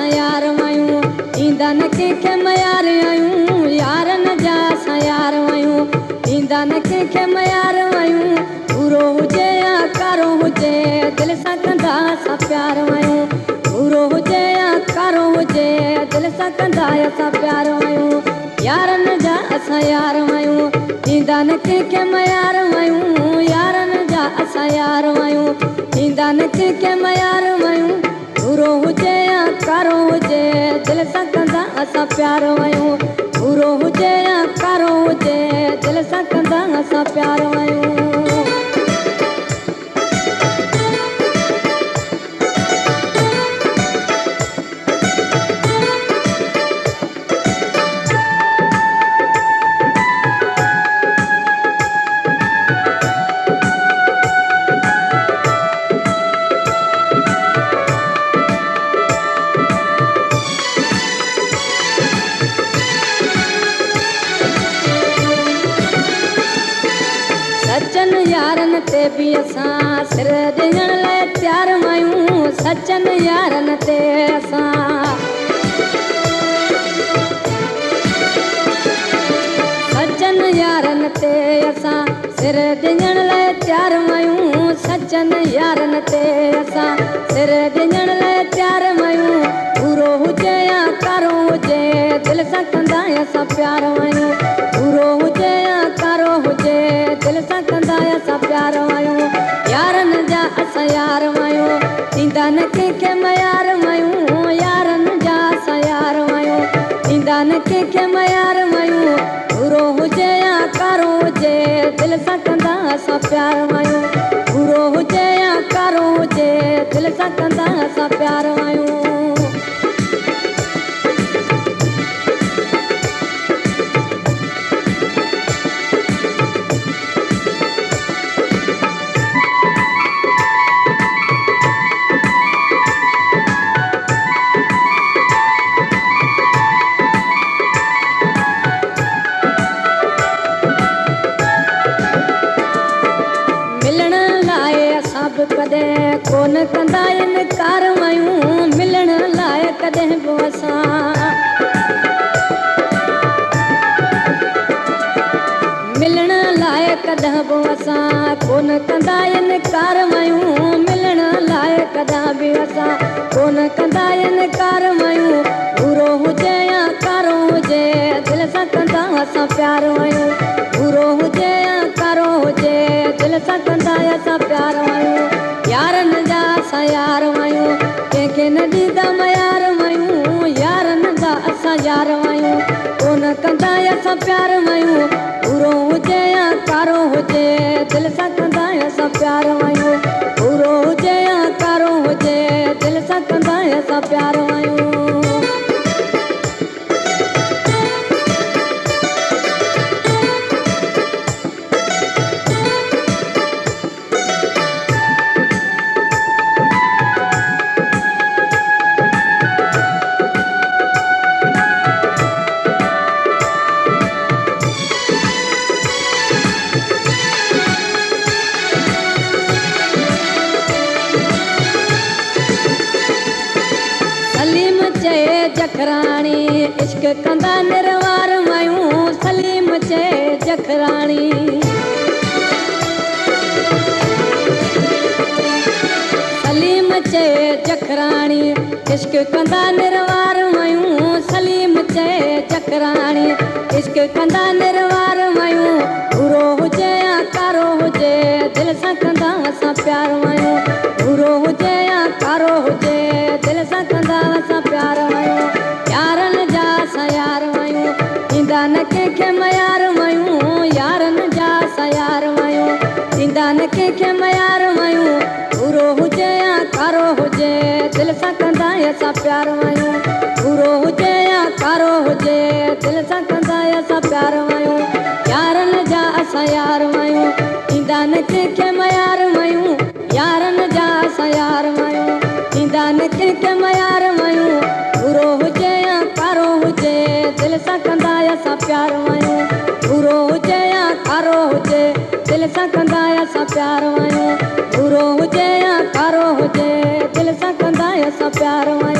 असां यार आहियूं, ईंदा न कंहिंखे मयार आहियूं, यारनि जा असां यार आहियूं, ईंदा न कंहिंखे मयार आहियूं। पूरो हुजे या कारो हुजे दिलि सां कंदा असां प्यार आहियूं, पूरो हुजे या कारो हुजे दिलि सां कंदा असां प्यार आहियूं। यारनि जा असां यार आहियूं, ईंदा न कंहिंखे मयार आहियूं, यारनि जा असां यार आहियूं, ईंदा न कंहिंखे मयार आहियूं। पूरो हुजे या कारो हुजे दिलि सां कंदा असां प्यार आहियूं, पूरो हुजे या कारो हुजे दिलि सां कंदा असां प्यार आहियूं। सचनि यारनि ते बि असां सिर ॾियण लाइ तयार आहियूं, सचनि यारनि ते असां सचनि यारनि ते असां सिर ॾियण लाइ तयार आहियूं, सचनि यारनि ते असां सिर ॾियण लाइ तयार आहियूं। पूरो हुजे या कारो हुजे दिलि सां कंदा असां प्यार आहियूं, पूरो हुजे या कारो हुजे दिलि सां कंदा असां प्यार आहियूं। यारनि जा असां यार आहियूं, ईंदा न कंहिंखे मयार आहियूं, यारनि जा असां यार आहियूं, ईंदा न कंहिंखे मयार आहियूं। पूरो हुजे या कारो हुजे दिलि सां कंदा असां प्यार आहियूं, पूरो हुजे या कारो हुजे दिलि सां कंदा असां प्यार आहियूं। कॾहिं कोन कंदा इनकार आहियूं, मिलण लाइ कॾहिं बि असां मिलण लाइ कॾहिं बि असां कोन कंदा इनकार आहियूं, मिलण लाइ कॾहिं बि असां कोन कंदा इनकार आहियूं। पूरो हुजे या कारो हुजे दिलि सां कंदा असां प्यार आहियूं, पूरो हुजे या कारो हुजे दिलि सां कंदा असां प्यार आहियूं। यारनि जा असां यार आहियूं, कंहिंखे न ॾींदा मयार आहियूं, यारनि जा असां यार आहियूं, कोन कंदा असां प्यार आहियूं। पूरो हुजे या कारो हुजे दिलि सां कंदा असां प्यार आहियूं, पूरो हुजे या कारो हुजे दिलि सां कंदा असां प्यार आहियूं। सलीम चए जखराणी इश्क कंदा निर्वार आहियूं, सलीम चए जखराणी सलीम चए जखराणी इश्क कंदा निर्वार आहियूं, सलीम चए जखराणी इश्क कंदा निर्वार आहियूं। पूरो हुजे या कारो हुजे दिलि सां कंदा असां प्यार आहियूं, पूरो हुजे या कारो हुजे दिलि सां कंदा असां प्यार आहियूं। यारनि जा असां यार आहियूं, ईंदा न कंहिंखे मयार आहियूं, यारनि जा असां यार आहियूं, ईंदा न कंहिंखे मयार आहियूं। पूरो हुजे या कारो हुजे दिलि सां कंदा असां प्यार आहियूं, पूरो हुजे या कारो हुजे दिलि सां कंदा असां प्यार आहियूं। यारनि जा असां यार आहियूं, ईंदा न कंहिंखे मयार आहियूं, यारनि जा असां यार आहियूं, ईंदा न कंहिंखे मयार आहियूं। पूरो हुजे या कारो हुजे दिलि सां कंदा असां प्यार आहियूं, पूरो हुजे या कारो हुजे दिलि सां कंदा असां प्यार आहियूं, पूरो हुजे या कारो हुजे दिलि सां कंदा असां प्यार आहियूं।